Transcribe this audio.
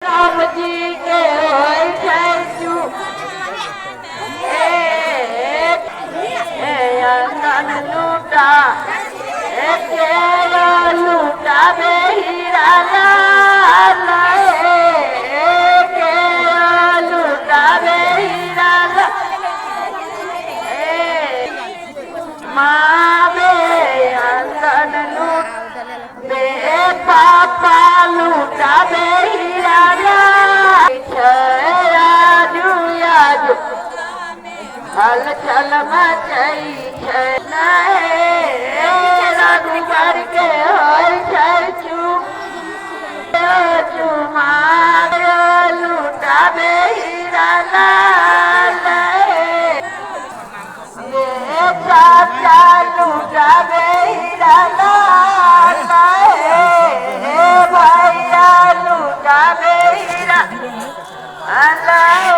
राम जी के होय छै चू अंगन लूटा केरा लूटा बे हीरा लाल केरा लूटा बे हीरा माँ बे अंगन लूट बे पापा लूटा बे हीरा आजू आजू हलचल मचई छै रघुबर के होय छै चुमार लूटाबे हीरा लाल चाचा लूटाबे हीरा लाल भैया लूटाबे हीरा लाल